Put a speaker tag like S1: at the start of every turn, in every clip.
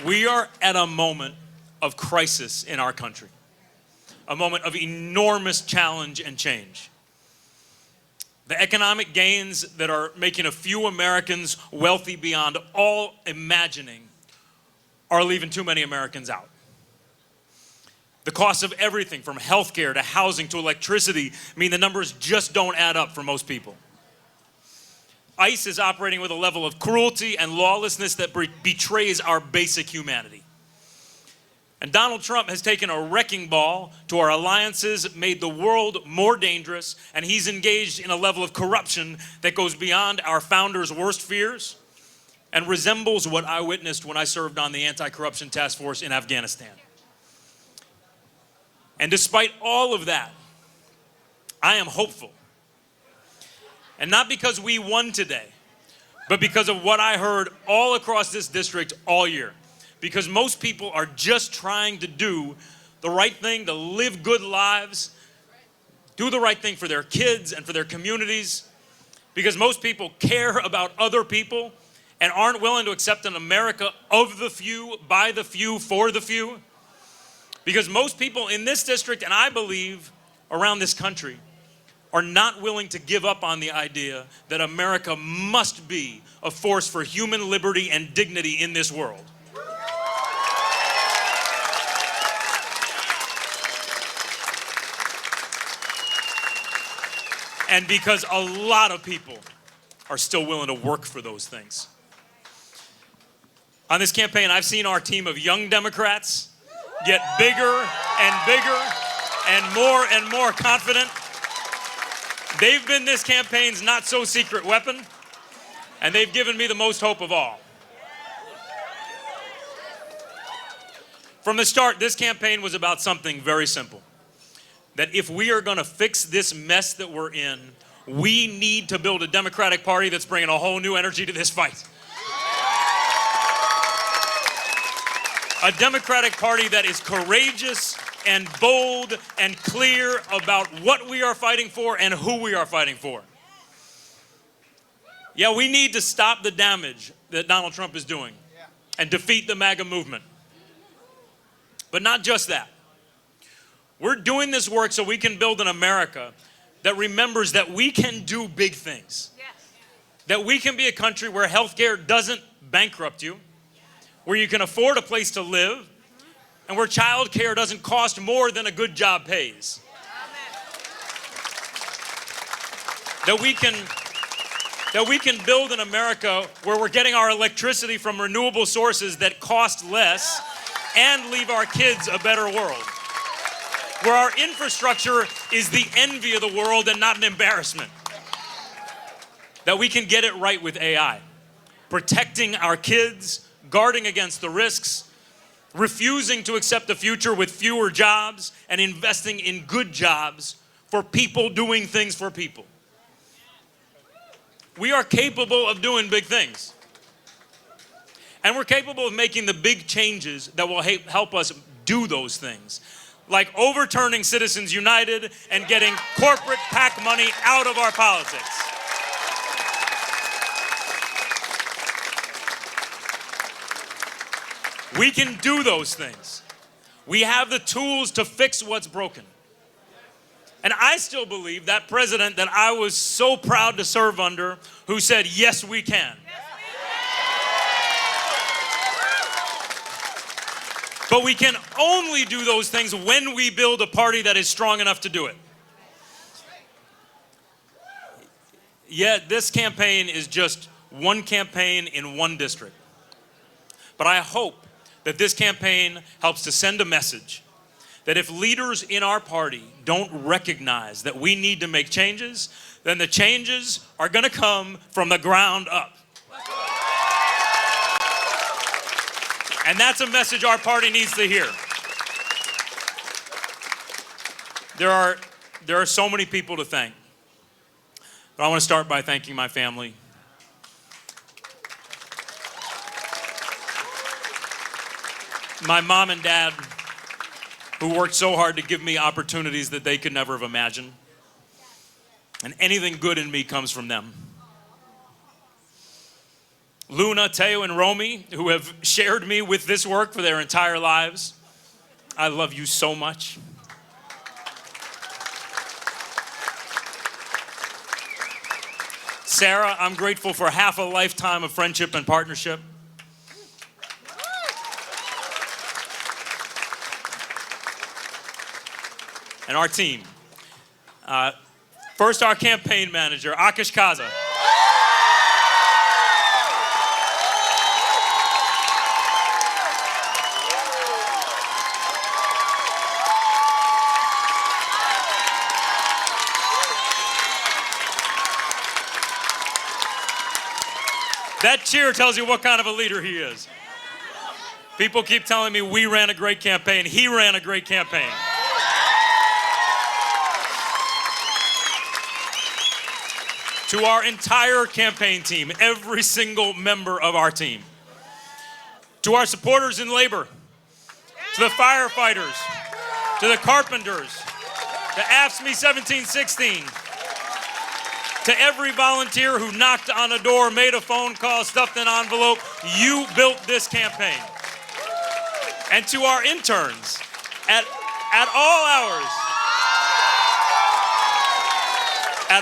S1: We are at a moment of crisis in our country, a moment of enormous challenge and change. The economic gains that are making a few Americans wealthy beyond all imagining are leaving too many Americans out. The cost of everything from healthcare to housing to electricity mean the numbers just don't add up for most people. ICE is operating with a level of cruelty and lawlessness that betrays our basic humanity. And Donald Trump has taken a wrecking ball to our alliances, made the world more dangerous, and he's engaged in a level of corruption that goes beyond our founders' worst fears and resembles what I witnessed when I served on the anti-corruption task force in Afghanistan. And despite all of that, I am hopeful. And not because we won today, but because of what I heard all across this district all year. Because most people are just trying to do the right thing, to live good lives, do the right thing for their kids and for their communities. Because most people care about other people and aren't willing to accept an America of the few, by the few, for the few. Because most people in this district, and I believe around this country, are not willing to give up on the idea that America must be a force for human liberty and dignity in this world. And because a lot of people are still willing to work for those things. On this campaign, I've seen our team of young Democrats get bigger and more confident. They've been this campaign's not-so-secret weapon, and they've given me the most hope of all. From the start, this campaign was about something very simple. That if we are going to fix this mess that we're in, we need to build a Democratic Party that's bringing a whole new energy to this fight. A Democratic Party that is courageous and bold and clear about what we are fighting for and who we are fighting for. Yeah, we need to stop the damage that Donald Trump is doing and defeat the MAGA movement. But not just that. We're doing this work so we can build an America that remembers that we can do big things. That we can be a country where healthcare doesn't bankrupt you, where you can afford a place to live, and where child care doesn't cost more than a good job pays. That we can build an America where we're getting our electricity from renewable sources that cost less and leave our kids a better world. Where our infrastructure is the envy of the world and not an embarrassment. That we can get it right with AI, protecting our kids, guarding against the risks, refusing to accept a future with fewer jobs, and investing in good jobs for people doing things for people. We are capable of doing big things. And we're capable of making the big changes that will help us do those things. Like overturning Citizens United and getting corporate PAC money out of our politics. We can do those things. We have the tools to fix what's broken. And I still believe that president that I was so proud to serve under, who said, yes, we can. But we can only do those things when we build a party that is strong enough to do it. Yet this campaign is just one campaign in one district. But I hope that this campaign helps to send a message that if leaders in our party don't recognize that we need to make changes, then the changes are going to come from the ground up. And that's a message our party needs to hear. There are so many people to thank. But I want to start by thanking my family. My mom and dad, who worked so hard to give me opportunities that they could never have imagined. And anything good in me comes from them. Luna, Teo, and Romy, who have shared me with this work for their entire lives. I love you so much. Sarah, I'm grateful for half a lifetime of friendship and partnership. And our team. First, our campaign manager, Akish Kaza. That cheer tells you what kind of a leader he is. People keep telling me we ran a great campaign. He ran a great campaign. To our entire campaign team, every single member of our team. To our supporters in labor, to the firefighters, to the carpenters, to AFSCME 1716, to every volunteer who knocked on a door, made a phone call, stuffed an envelope, you built this campaign. And to our interns, at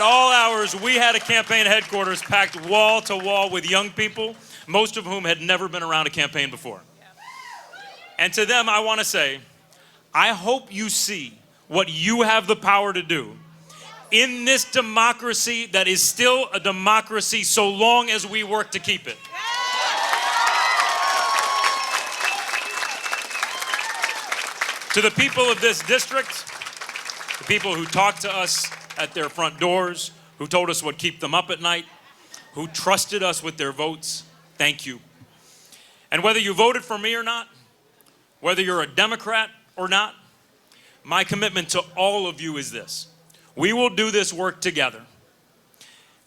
S1: all hours, we had a campaign headquarters packed wall to wall with young people, most of whom had never been around a campaign before. And to them, I want to say, I hope you see what you have the power to do in this democracy that is still a democracy so long as we work to keep it. To the people of this district, the people who talked to us at their front doors, who told us what kept them up at night, who trusted us with their votes, thank you. And whether you voted for me or not, whether you're a Democrat or not, my commitment to all of you is this. We will do this work together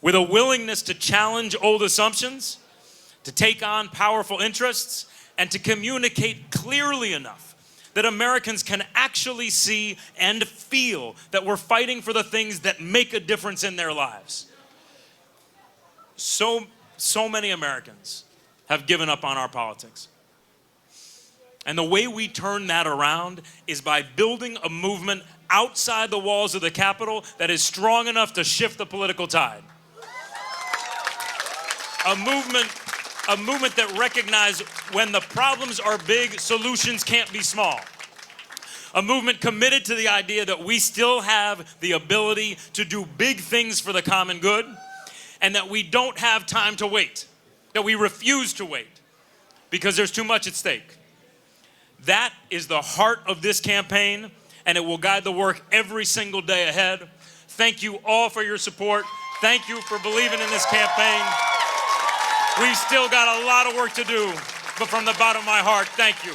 S1: with a willingness to challenge old assumptions, to take on powerful interests, and to communicate clearly enough that Americans can actually see and feel that we're fighting for the things that make a difference in their lives. So many Americans have given up on our politics. And the way we turn that around is by building a movement outside the walls of the Capitol that is strong enough to shift the political tide. A movement that recognizes when the problems are big, solutions can't be small. A movement committed to the idea that we still have the ability to do big things for the common good, and that we don't have time to wait, that we refuse to wait because there's too much at stake. That is the heart of this campaign, and it will guide the work every single day ahead. Thank you all for your support. Thank you for believing in this campaign. We've still got a lot of work to do, but from the bottom of my heart, thank you.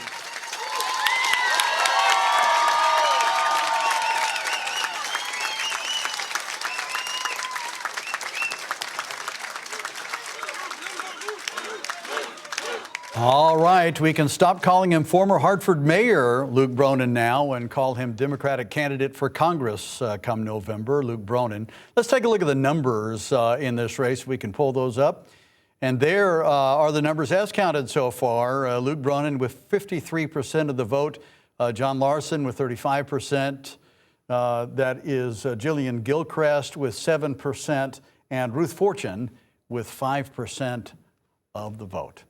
S2: All right, we can stop calling him former Hartford Mayor Luke Bronin now and call him Democratic candidate for Congress come November, Luke Bronin. Let's take a look at the numbers in this race. We can pull those up. And there are the numbers as counted so far. Luke Bronin with 53% of the vote. John Larson with 35%. That is Jillian Gilchrist with 7%. And Ruth Fortune with 5% of the vote.